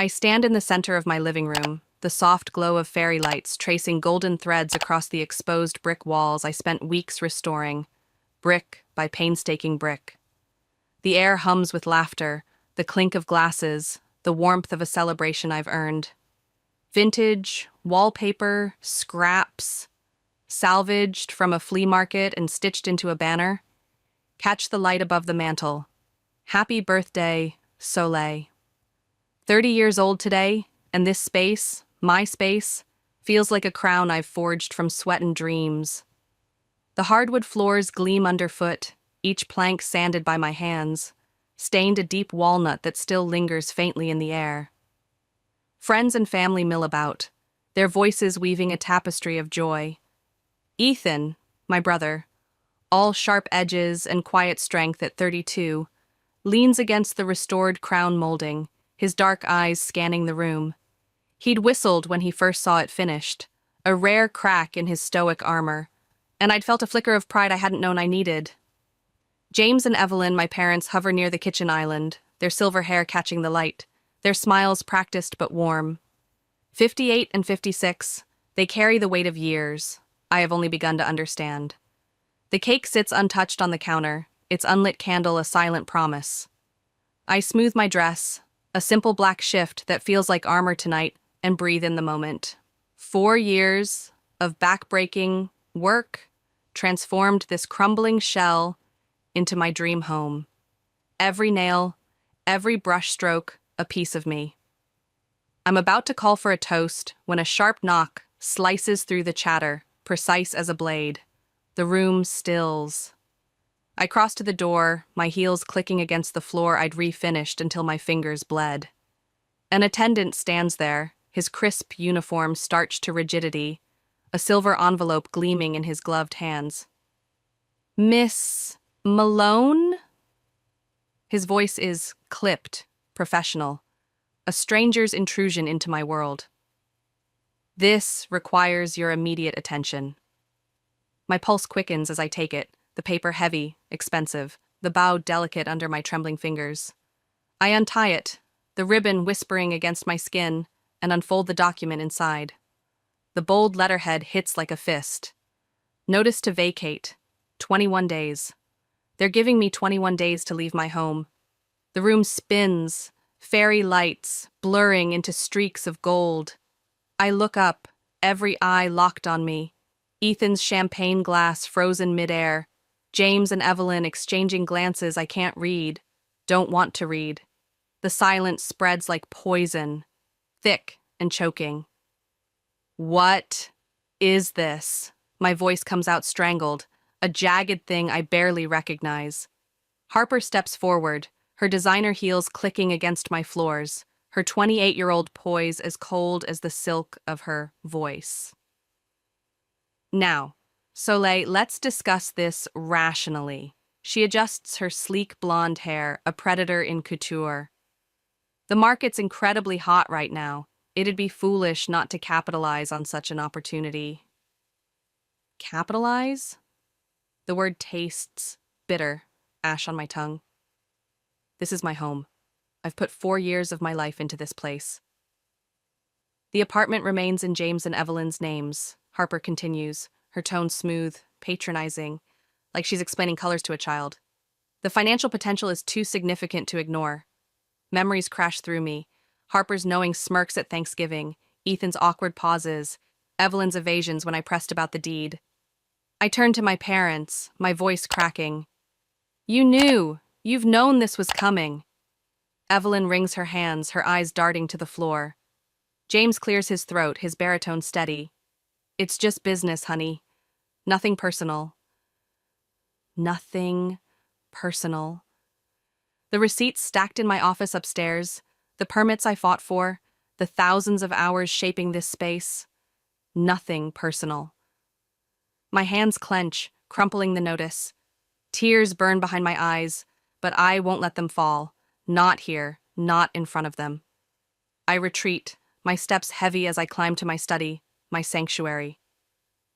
I stand in the center of my living room, the soft glow of fairy lights tracing golden threads across the exposed brick walls I spent weeks restoring, brick by painstaking brick. The air hums with laughter, the clink of glasses, the warmth of a celebration I've earned. Vintage, wallpaper, scraps, salvaged from a flea market and stitched into a banner. Catch the light above the mantel. Happy birthday, Soleil. 30 years old today, and this space, my space, feels like a crown I've forged from sweat and dreams. The hardwood floors gleam underfoot, each plank sanded by my hands, stained a deep walnut that still lingers faintly in the air. Friends and family mill about, their voices weaving a tapestry of joy. Ethan, my brother, all sharp edges and quiet strength at 32, leans against the restored crown molding, his dark eyes scanning the room. He'd whistled when he first saw it finished, a rare crack in his stoic armor, and I'd felt a flicker of pride I hadn't known I needed. James and Evelyn, my parents, hover near the kitchen island, their silver hair catching the light, their smiles practiced but warm. 58 and 56, they carry the weight of years I have only begun to understand. The cake sits untouched on the counter, its unlit candle a silent promise. I smooth my dress, a simple black shift that feels like armor tonight, and breathe in the moment. 4 years of backbreaking work transformed this crumbling shell into my dream home. Every nail, every brushstroke, a piece of me. I'm about to call for a toast when a sharp knock slices through the chatter, precise as a blade. The room stills. I cross to the door, my heels clicking against the floor I'd refinished until my fingers bled. An attendant stands there, his crisp uniform starched to rigidity, a silver envelope gleaming in his gloved hands. "Miss Malone?" His voice is clipped, professional, a stranger's intrusion into my world. "This requires your immediate attention." My pulse quickens as I take it, the paper heavy, expensive, the bow delicate under my trembling fingers. I untie it, the ribbon whispering against my skin, and unfold the document inside. The bold letterhead hits like a fist. Notice to vacate. 21 days. They're giving me 21 days to leave my home. The room spins, fairy lights blurring into streaks of gold. I look up, every eye locked on me. Ethan's champagne glass frozen midair. James and Evelyn exchanging glances I can't read, don't want to read. The silence spreads like poison, thick and choking. "What is this?" My voice comes out strangled, a jagged thing I barely recognize. Harper steps forward, her designer heels clicking against my floors, her 28-year-old poise as cold as the silk of her voice. "Now, Soleil, let's discuss this rationally." She adjusts her sleek blonde hair, a predator in couture. "The market's incredibly hot right now. It'd be foolish not to capitalize on such an opportunity." Capitalize? The word tastes bitter, ash on my tongue. This is my home. I've put 4 years of my life into this place. "The apartment remains in James and Evelyn's names," Harper continues, her tone smooth, patronizing, like she's explaining colors to a child. "The financial potential is too significant to ignore." Memories crash through me. Harper's knowing smirks at Thanksgiving, Ethan's awkward pauses, Evelyn's evasions when I pressed about the deed. I turn to my parents, my voice cracking. "You knew! You've known this was coming." Evelyn wrings her hands, her eyes darting to the floor. James clears his throat, his baritone steady. "It's just business, honey. Nothing personal." Nothing personal. The receipts stacked in my office upstairs, the permits I fought for, the thousands of hours shaping this space. Nothing personal. My hands clench, crumpling the notice. Tears burn behind my eyes, but I won't let them fall. Not here, not in front of them. I retreat, my steps heavy as I climb to my study, my sanctuary.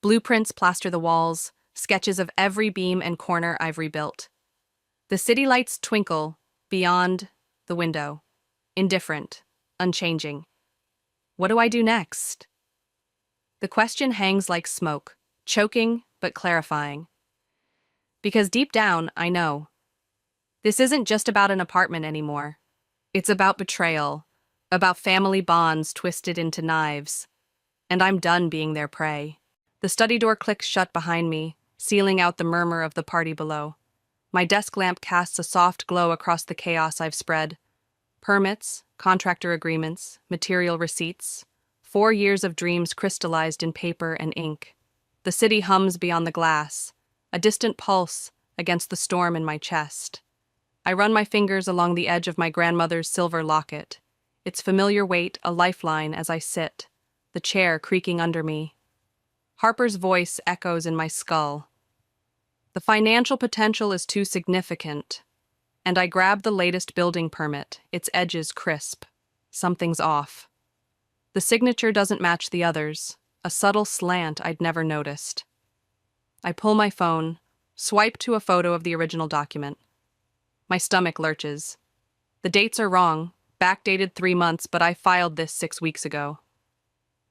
Blueprints plaster the walls, sketches of every beam and corner I've rebuilt. The city lights twinkle beyond the window, indifferent, unchanging. What do I do next? The question hangs like smoke, choking but clarifying. Because deep down, I know. This isn't just about an apartment anymore. It's about betrayal, about family bonds twisted into knives. And I'm done being their prey. The study door clicks shut behind me, sealing out the murmur of the party below. My desk lamp casts a soft glow across the chaos I've spread. Permits, contractor agreements, material receipts. 4 years of dreams crystallized in paper and ink. The city hums beyond the glass, a distant pulse against the storm in my chest. I run my fingers along the edge of my grandmother's silver locket, its familiar weight a lifeline as I sit, the chair creaking under me. Harper's voice echoes in my skull. The financial potential is too significant, and I grab the latest building permit, its edges crisp. Something's off. The signature doesn't match the others, a subtle slant I'd never noticed. I pull my phone, swipe to a photo of the original document. My stomach lurches. The dates are wrong, backdated 3 months, but I filed this 6 weeks ago.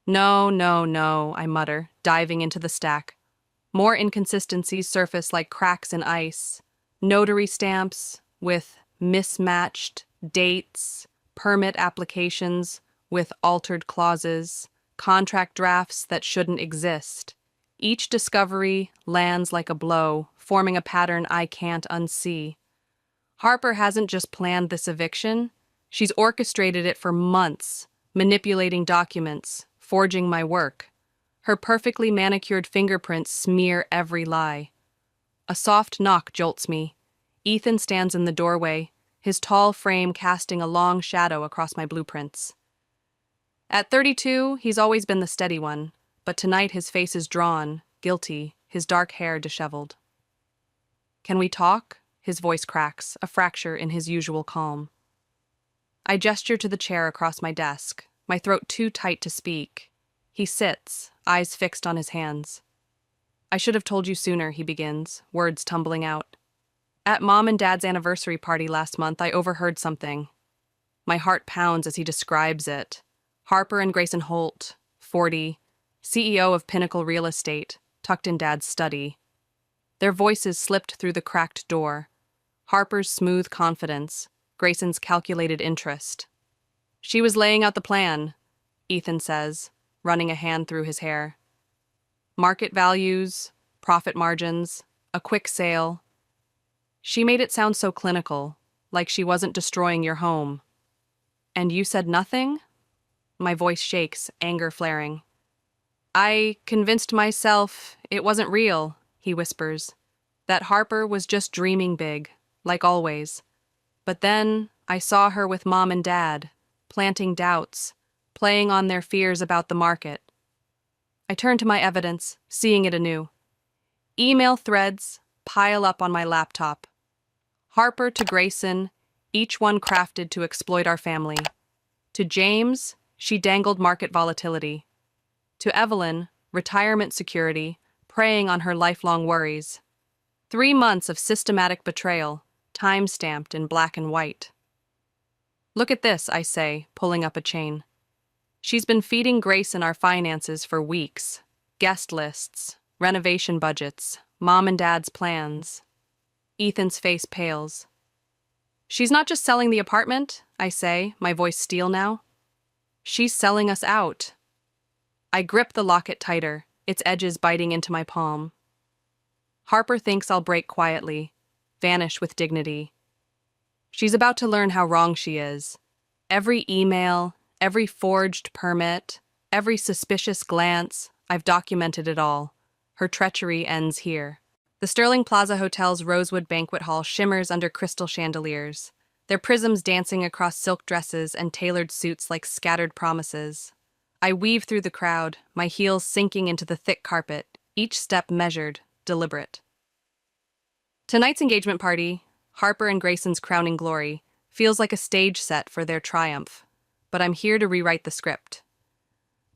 No, no, no, I mutter, diving into the stack. More inconsistencies surface like cracks in ice. Notary stamps with mismatched dates, permit applications with altered clauses, contract drafts that shouldn't exist. Each discovery lands like a blow, forming a pattern I can't unsee. Harper hasn't just planned this eviction, she's orchestrated it for months, manipulating documents, forging my work. Her perfectly manicured fingerprints smear every lie. A soft knock jolts me. Ethan stands in the doorway, his tall frame casting a long shadow across my blueprints. At 32, he's always been the steady one, but tonight his face is drawn, guilty, his dark hair disheveled. Can we talk? His voice cracks, a fracture in his usual calm. I gesture to the chair across my desk, my throat too tight to speak. He sits, eyes fixed on his hands. I should have told you sooner, he begins, words tumbling out. At Mom and Dad's anniversary party last month, I overheard something. My heart pounds as he describes it. Harper and Grayson Holt, 40, CEO of Pinnacle Real Estate, tucked in Dad's study. Their voices slipped through the cracked door. Harper's smooth confidence, Grayson's calculated interest. She was laying out the plan, Ethan says, running a hand through his hair. Market values, profit margins, a quick sale. She made it sound so clinical, like she wasn't destroying your home. And you said nothing? My voice shakes, anger flaring. I convinced myself it wasn't real, he whispers. That Harper was just dreaming big, like always. But then I saw her with Mom and Dad, planting doubts, playing on their fears about the market. I turn to my evidence, seeing it anew. Email threads pile up on my laptop. Harper to Grayson, each one crafted to exploit our family. To James, she dangled market volatility. To Evelyn, retirement security, preying on her lifelong worries. 3 months of systematic betrayal, time-stamped in black and white. Look at this, I say, pulling up a chain. She's been feeding Grayson our finances for weeks. Guest lists, renovation budgets, Mom and Dad's plans. Ethan's face pales. She's not just selling the apartment, I say, my voice steel now. She's selling us out. I grip the locket tighter, its edges biting into my palm. Harper thinks I'll break quietly, vanish with dignity. She's about to learn how wrong she is. Every email, every forged permit, every suspicious glance, I've documented it all. Her treachery ends here. The Sterling Plaza Hotel's Rosewood Banquet Hall shimmers under crystal chandeliers, their prisms dancing across silk dresses and tailored suits like scattered promises. I weave through the crowd, my heels sinking into the thick carpet, each step measured, deliberate. Tonight's engagement party, Harper and Grayson's crowning glory, feels like a stage set for their triumph, but I'm here to rewrite the script.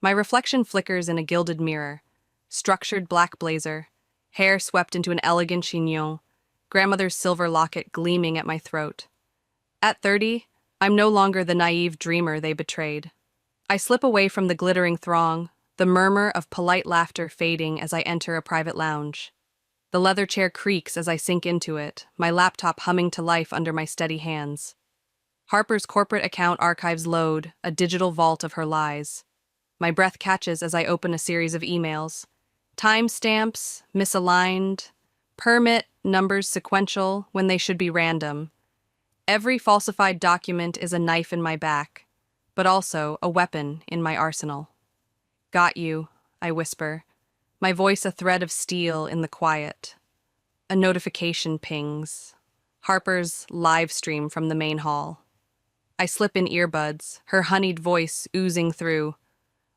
My reflection flickers in a gilded mirror, structured black blazer, hair swept into an elegant chignon, grandmother's silver locket gleaming at my throat. At 30, I'm no longer the naive dreamer they betrayed. I slip away from the glittering throng, the murmur of polite laughter fading as I enter a private lounge. The leather chair creaks as I sink into it, my laptop humming to life under my steady hands. Harper's corporate account archives load, a digital vault of her lies. My breath catches as I open a series of emails. Timestamps, misaligned, permit numbers sequential when they should be random. Every falsified document is a knife in my back, but also a weapon in my arsenal. Got you, I whisper, my voice a thread of steel in the quiet. A notification pings. Harper's live stream from the main hall. I slip in earbuds, her honeyed voice oozing through.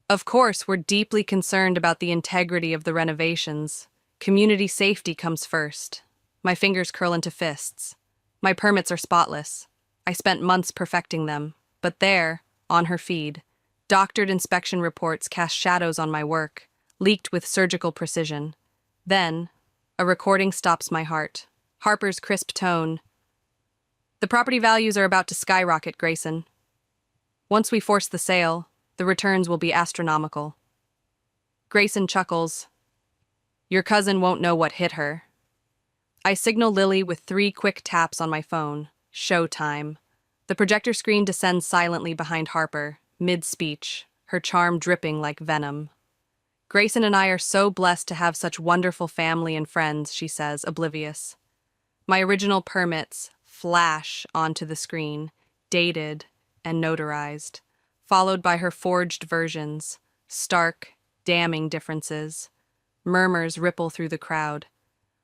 Of course, we're deeply concerned about the integrity of the renovations. Community safety comes first. My fingers curl into fists. My permits are spotless. I spent months perfecting them. But there, on her feed, doctored inspection reports cast shadows on my work, leaked with surgical precision. Then, a recording stops my heart. Harper's crisp tone. The property values are about to skyrocket, Grayson. Once we force the sale, the returns will be astronomical. Grayson chuckles. Your cousin won't know what hit her. I signal Lily with 3 quick taps on my phone. Showtime. The projector screen descends silently behind Harper, mid-speech, her charm dripping like venom. Grayson and I are so blessed to have such wonderful family and friends, she says, oblivious. My original permits flash onto the screen, dated and notarized, followed by her forged versions, stark, damning differences. Murmurs ripple through the crowd.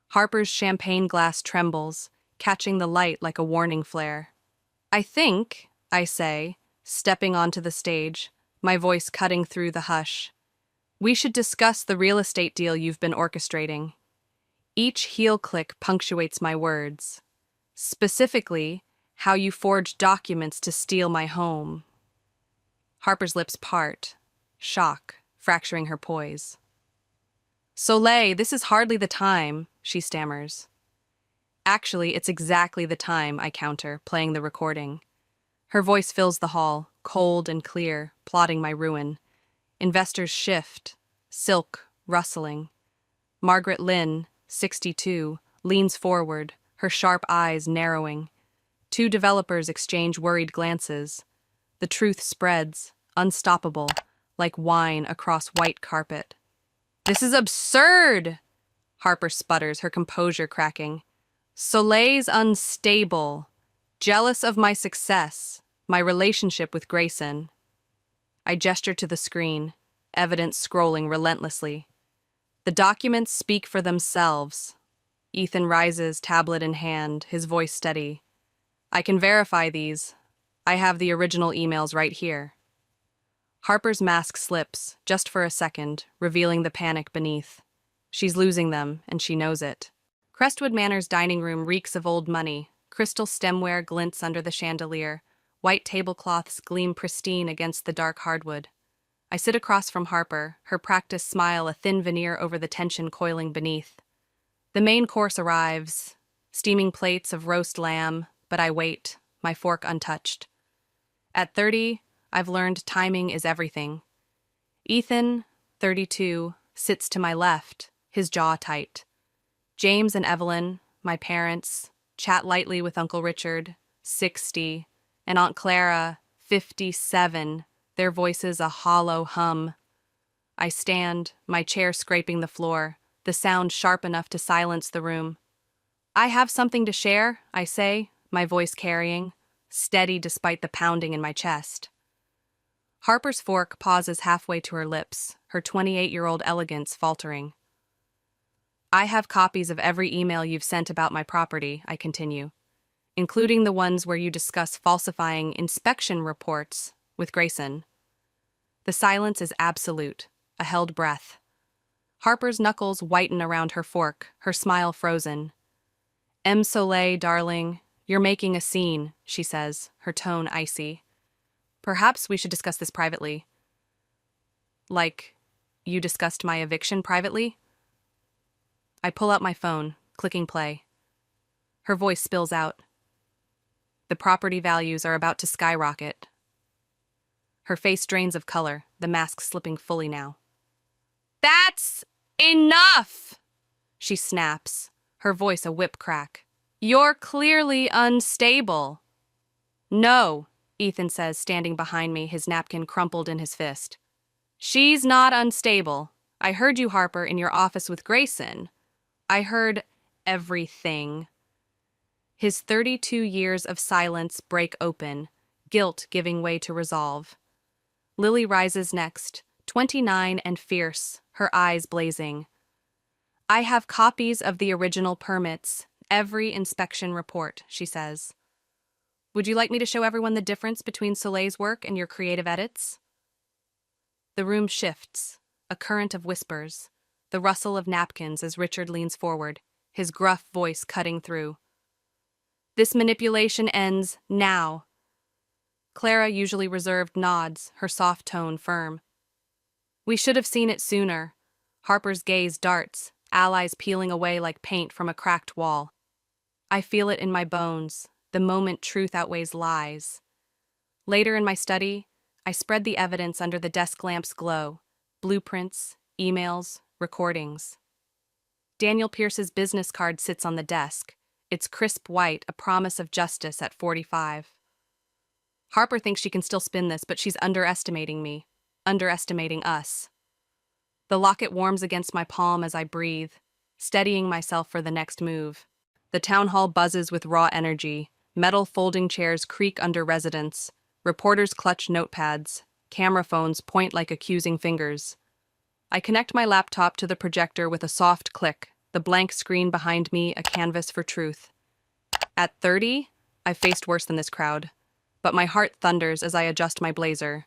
Harper's champagne glass trembles, catching the light like a warning flare. I think, I say, stepping onto the stage, my voice cutting through the hush, we should discuss the real estate deal you've been orchestrating. Each heel click punctuates my words. Specifically, how you forged documents to steal my home. Harper's lips part, shock fracturing her poise. Soleil, this is hardly the time, she stammers. Actually, it's exactly the time, I counter, playing the recording. Her voice fills the hall, cold and clear, plotting my ruin. Investors shift, silk rustling. Margaret Lynn, 62, leans forward, her sharp eyes narrowing. 2 developers exchange worried glances. The truth spreads, unstoppable, like wine across white carpet. This is absurd! Harper sputters, her composure cracking. Soleil's unstable, jealous of my success, my relationship with Grayson. I gesture to the screen, evidence scrolling relentlessly. The documents speak for themselves. Ethan rises, tablet in hand, his voice steady. I can verify these. I have the original emails right here. Harper's mask slips, just for a second, revealing the panic beneath. She's losing them, and she knows it. Crestwood Manor's dining room reeks of old money. Crystal stemware glints under the chandelier. White tablecloths gleam pristine against the dark hardwood. I sit across from Harper, her practiced smile a thin veneer over the tension coiling beneath. The main course arrives, steaming plates of roast lamb, but I wait, my fork untouched. At 30, I've learned timing is everything. Ethan, 32, sits to my left, his jaw tight. James and Evelyn, my parents, chat lightly with Uncle Richard, 60, and Aunt Clara, 57, their voices a hollow hum. I stand, my chair scraping the floor, the sound sharp enough to silence the room. I have something to share, I say, my voice carrying, steady despite the pounding in my chest. Harper's fork pauses halfway to her lips, her 28-year-old elegance faltering. I have copies of every email you've sent about my property, I continue, including the ones where you discuss falsifying inspection reports with Grayson. The silence is absolute, a held breath. Harper's knuckles whiten around her fork, her smile frozen. M. Soleil, darling, you're making a scene, she says, her tone icy. Perhaps we should discuss this privately. Like, you discussed my eviction privately? I pull out my phone, clicking play. Her voice spills out. The property values are about to skyrocket. Her face drains of color, the mask slipping fully now. That's enough! She snaps, her voice a whip crack. You're clearly unstable. No, Ethan says, standing behind me, his napkin crumpled in his fist. She's not unstable. I heard you, Harper, in your office with Grayson. I heard everything. His 32 years of silence break open, guilt giving way to resolve. Lily rises next, 29 and fierce, her eyes blazing. I have copies of the original permits, every inspection report, she says. Would you like me to show everyone the difference between Soleil's work and your creative edits? The room shifts, a current of whispers, the rustle of napkins as Richard leans forward, his gruff voice cutting through. This manipulation ends now. Clara, usually reserved, nods, her soft tone firm. We should have seen it sooner. Harper's gaze darts, allies peeling away like paint from a cracked wall. I feel it in my bones, the moment truth outweighs lies. Later in my study, I spread the evidence under the desk lamp's glow, blueprints, emails, recordings. Daniel Pierce's business card sits on the desk, its crisp white a promise of justice at 45. Harper thinks she can still spin this, but she's underestimating me, underestimating us. The locket warms against my palm as I breathe, steadying myself for the next move. The town hall buzzes with raw energy, metal folding chairs creak under residents, reporters clutch notepads, camera phones point like accusing fingers. I connect my laptop to the projector with a soft click, the blank screen behind me a canvas for truth. At 30, I've faced worse than this crowd, but my heart thunders as I adjust my blazer.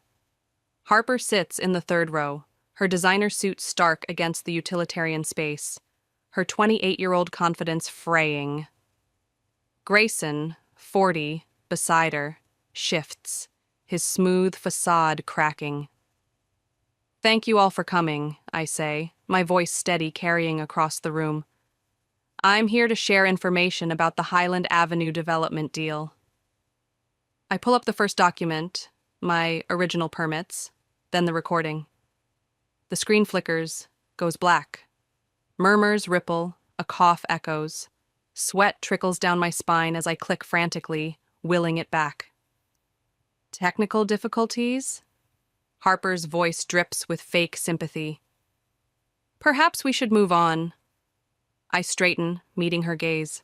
Harper sits in the third row, her designer suit stark against the utilitarian space, her 28-year-old confidence fraying. Grayson, 40, beside her, shifts, his smooth facade cracking. Thank you all for coming, I say, my voice steady carrying across the room. I'm here to share information about the Highland Avenue development deal. I pull up the first document, my original permits, then the recording. The screen flickers, goes black. Murmurs ripple, a cough echoes. Sweat trickles down my spine as I click frantically, willing it back. Technical difficulties? Harper's voice drips with fake sympathy. Perhaps we should move on. I straighten, meeting her gaze.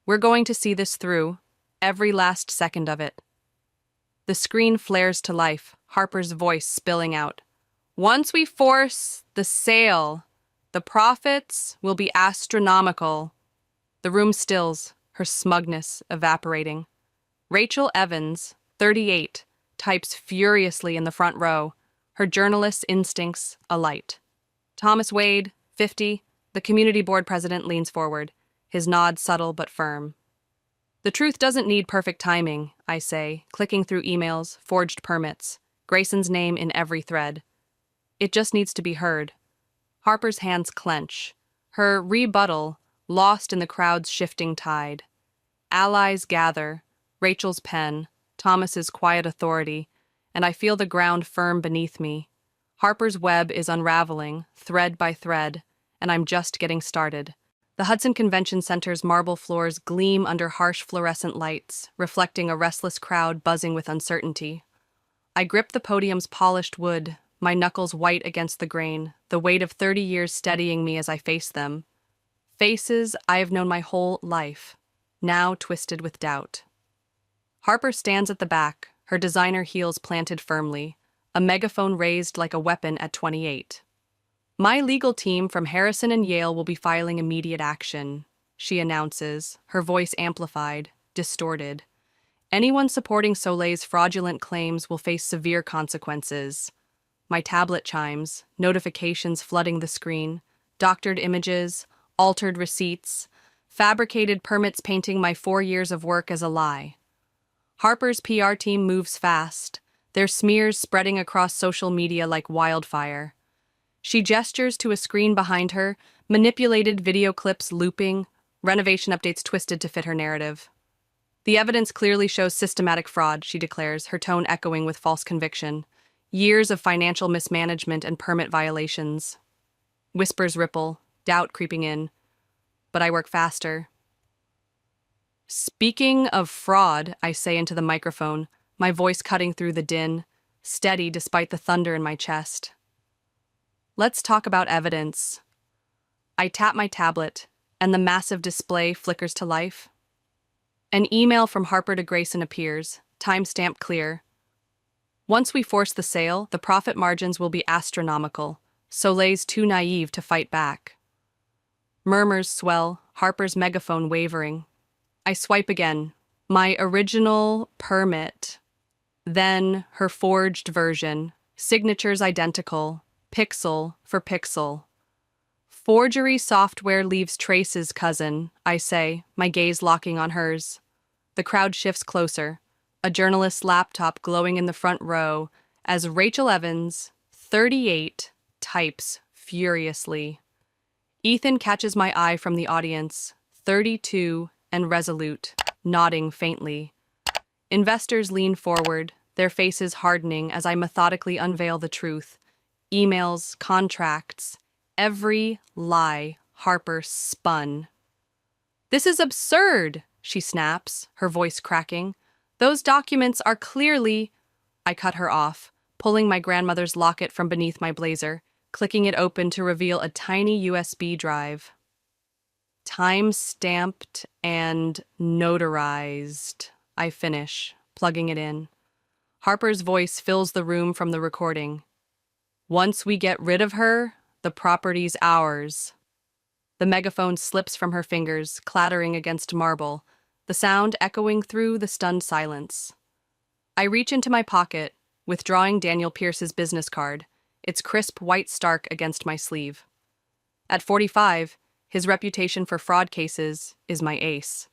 We're going to see this through, every last second of it. The screen flares to life, Harper's voice spilling out. Once we force the sale, the profits will be astronomical. The room stills, her smugness evaporating. Rachel Evans, 38, types furiously in the front row, her journalist's instincts alight. Thomas Wade, 50, the community board president, leans forward, his nod subtle but firm. The truth doesn't need perfect timing, I say, clicking through emails, forged permits, Grayson's name in every thread. It just needs to be heard. Harper's hands clench, her rebuttal lost in the crowd's shifting tide. Allies gather, Rachel's pen, Thomas's quiet authority, and I feel the ground firm beneath me. Harper's web is unraveling, thread by thread, and I'm just getting started. The Hudson Convention Center's marble floors gleam under harsh fluorescent lights, reflecting a restless crowd buzzing with uncertainty. I grip the podium's polished wood, my knuckles white against the grain, the weight of 30 years steadying me as I face them. Faces I have known my whole life, now twisted with doubt. Harper stands at the back, her designer heels planted firmly, a megaphone raised like a weapon at 28. My legal team from Harrison and Yale will be filing immediate action, she announces, her voice amplified, distorted. Anyone supporting Soleil's fraudulent claims will face severe consequences. My tablet chimes, notifications flooding the screen, doctored images, altered receipts, fabricated permits painting my 4 years of work as a lie. Harper's PR team moves fast, their smears spreading across social media like wildfire. She gestures to a screen behind her, manipulated video clips looping, renovation updates twisted to fit her narrative. The evidence clearly shows systematic fraud, she declares, her tone echoing with false conviction. Years of financial mismanagement and permit violations. Whispers ripple, doubt creeping in. But I work faster. Speaking of fraud, I say into the microphone, my voice cutting through the din, steady despite the thunder in my chest. Let's talk about evidence. I tap my tablet, and the massive display flickers to life. An email from Harper to Grayson appears, timestamp clear. Once we force the sale, the profit margins will be astronomical. Soleil's too naive to fight back. Murmurs swell, Harper's megaphone wavering. I swipe again. My original permit. Then her forged version. Signatures identical. Pixel for pixel. Forgery software leaves traces, cousin, I say, my gaze locking on hers. The crowd shifts closer, a journalist's laptop glowing in the front row as Rachel Evans, 38, types furiously. Ethan catches my eye from the audience, 32 and resolute, nodding faintly. Investors lean forward, their faces hardening as I methodically unveil the truth. Emails, contracts, every lie Harper spun. This is absurd, she snaps, her voice cracking. Those documents are clearly... I cut her off, pulling my grandmother's locket from beneath my blazer, clicking it open to reveal a tiny USB drive. Time-stamped and notarized, I finish, plugging it in. Harper's voice fills the room from the recording. Once we get rid of her, the property's ours. The megaphone slips from her fingers, clattering against marble, the sound echoing through the stunned silence. I reach into my pocket, withdrawing Daniel Pierce's business card, its crisp white stark against my sleeve. At 45, his reputation for fraud cases is my ace.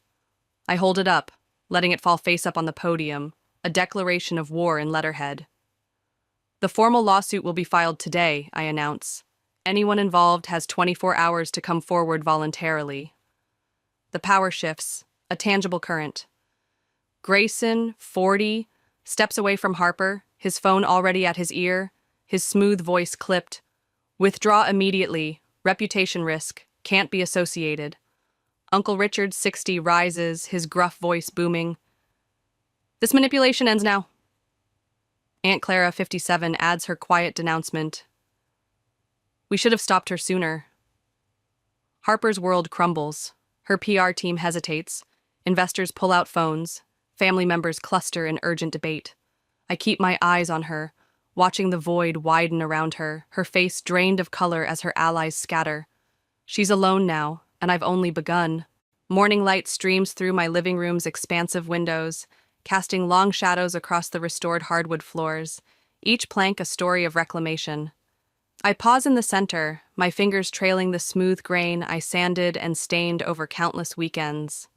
I hold it up, letting it fall face up on the podium, a declaration of war in letterhead. The formal lawsuit will be filed today, I announce. Anyone involved has 24 hours to come forward voluntarily. The power shifts, a tangible current. Grayson, 40, steps away from Harper, his phone already at his ear, his smooth voice clipped. Withdraw immediately, reputation risk, can't be associated. Uncle Richard, 60, rises, his gruff voice booming. This manipulation ends now. Aunt Clara, 57, adds her quiet denouncement. We should have stopped her sooner. Harper's world crumbles. Her PR team hesitates. Investors pull out phones. Family members cluster in urgent debate. I keep my eyes on her, watching the void widen around her, her face drained of color as her allies scatter. She's alone now, and I've only begun. Morning light streams through my living room's expansive windows, casting long shadows across the restored hardwood floors, each plank a story of reclamation. I pause in the center, my fingers trailing the smooth grain I sanded and stained over countless weekends.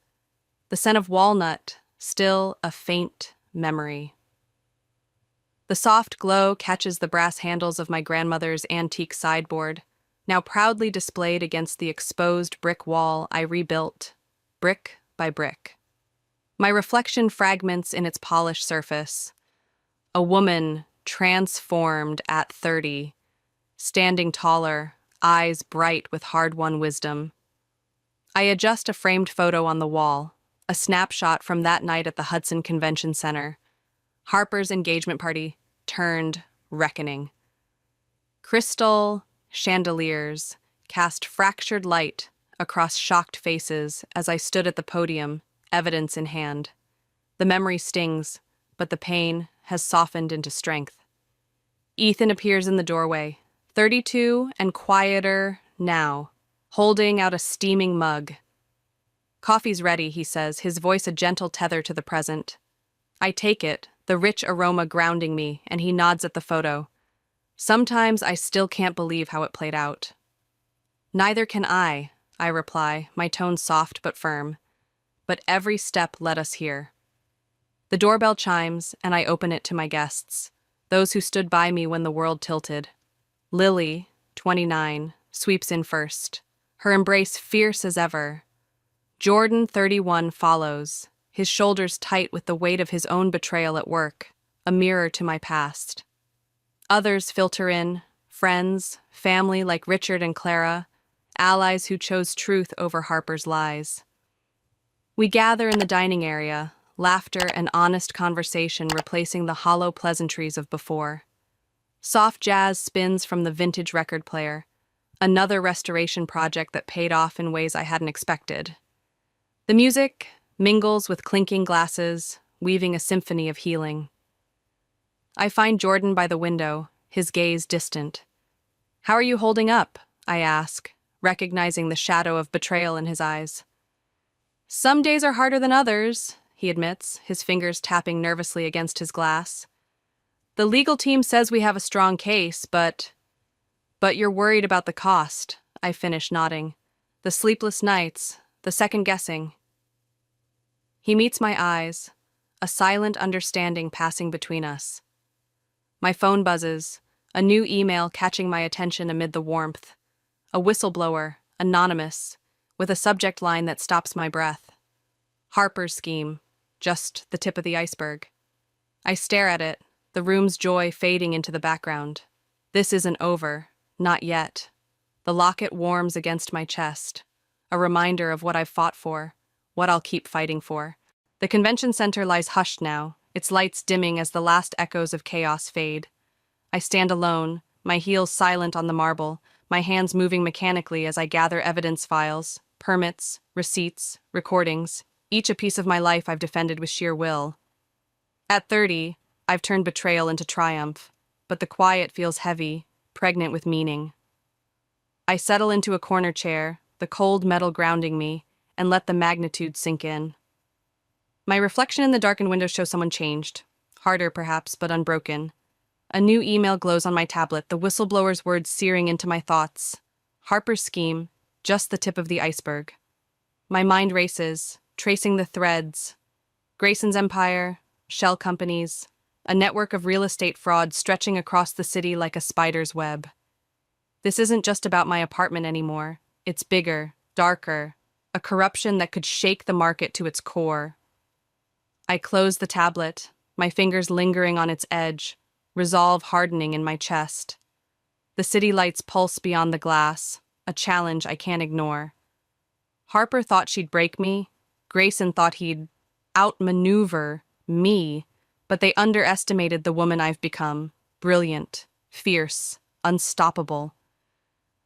The scent of walnut, still a faint memory. The soft glow catches the brass handles of my grandmother's antique sideboard, now proudly displayed against the exposed brick wall I rebuilt, brick by brick. My reflection fragments in its polished surface. A woman transformed at 30, standing taller, eyes bright with hard-won wisdom. I adjust a framed photo on the wall, a snapshot from that night at the Hudson Convention Center. Harper's engagement party turned reckoning. Crystal chandeliers cast fractured light across shocked faces as I stood at the podium, evidence in hand. The memory stings, but the pain has softened into strength. Ethan appears in the doorway, 32 and quieter now, holding out a steaming mug. Coffee's ready, he says, his voice a gentle tether to the present. I take it, the rich aroma grounding me, and he nods at the photo. Sometimes I still can't believe how it played out. Neither can I reply, my tone soft but firm. But every step led us here. The doorbell chimes, and I open it to my guests, those who stood by me when the world tilted. Lily, 29, sweeps in first, her embrace fierce as ever. Jordan, 31, follows, his shoulders tight with the weight of his own betrayal at work, a mirror to my past. Others filter in, friends, family like Richard and Clara, allies who chose truth over Harper's lies. We gather in the dining area, laughter and honest conversation replacing the hollow pleasantries of before. Soft jazz spins from the vintage record player, another restoration project that paid off in ways I hadn't expected. The music mingles with clinking glasses, weaving a symphony of healing. I find Jordan by the window, his gaze distant. "How are you holding up?" I ask, recognizing the shadow of betrayal in his eyes. "Some days are harder than others," he admits, his fingers tapping nervously against his glass. "The legal team says we have a strong case, but you're worried about the cost," I finish, nodding. "The sleepless nights, the second-guessing." He meets my eyes, a silent understanding passing between us. My phone buzzes, a new email catching my attention amid the warmth. A whistleblower, anonymous, with a subject line that stops my breath. Harper's scheme, just the tip of the iceberg. I stare at it, the room's joy fading into the background. This isn't over, not yet. The locket warms against my chest, a reminder of what I've fought for, what I'll keep fighting for. The convention center lies hushed now, its lights dimming as the last echoes of chaos fade. I stand alone, my heels silent on the marble, my hands moving mechanically as I gather evidence files, permits, receipts, recordings, each a piece of my life I've defended with sheer will. At 30, I've turned betrayal into triumph, but the quiet feels heavy, pregnant with meaning. I settle into a corner chair, the cold metal grounding me, and let the magnitude sink in. My reflection in the darkened window shows someone changed. Harder, perhaps, but unbroken. A new email glows on my tablet, the whistleblower's words searing into my thoughts. Harper's scheme, just the tip of the iceberg. My mind races, tracing the threads. Grayson's empire, shell companies, a network of real estate fraud stretching across the city like a spider's web. This isn't just about my apartment anymore. It's bigger, darker, a corruption that could shake the market to its core. I close the tablet, my fingers lingering on its edge, resolve hardening in my chest. The city lights pulse beyond the glass, a challenge I can't ignore. Harper thought she'd break me. Grayson thought he'd outmaneuver me, but they underestimated the woman I've become. Brilliant, fierce, unstoppable.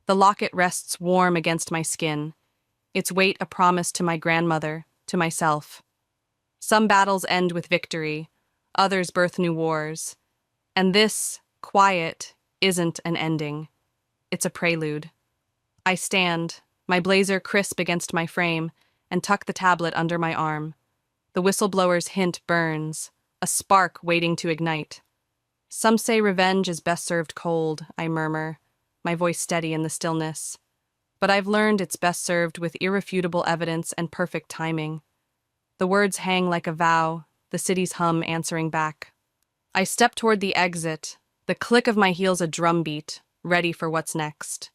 The locket rests warm against my skin, its weight a promise to my grandmother, to myself. Some battles end with victory, others birth new wars. And this, quiet, isn't an ending. It's a prelude. I stand, my blazer crisp against my frame, and tuck the tablet under my arm. The whistleblower's hint burns, a spark waiting to ignite. "Some say revenge is best served cold," I murmur, my voice steady in the stillness. But I've learned it's best served with irrefutable evidence and perfect timing. The words hang like a vow, the city's hum answering back. I step toward the exit, the click of my heels a drumbeat, ready for what's next.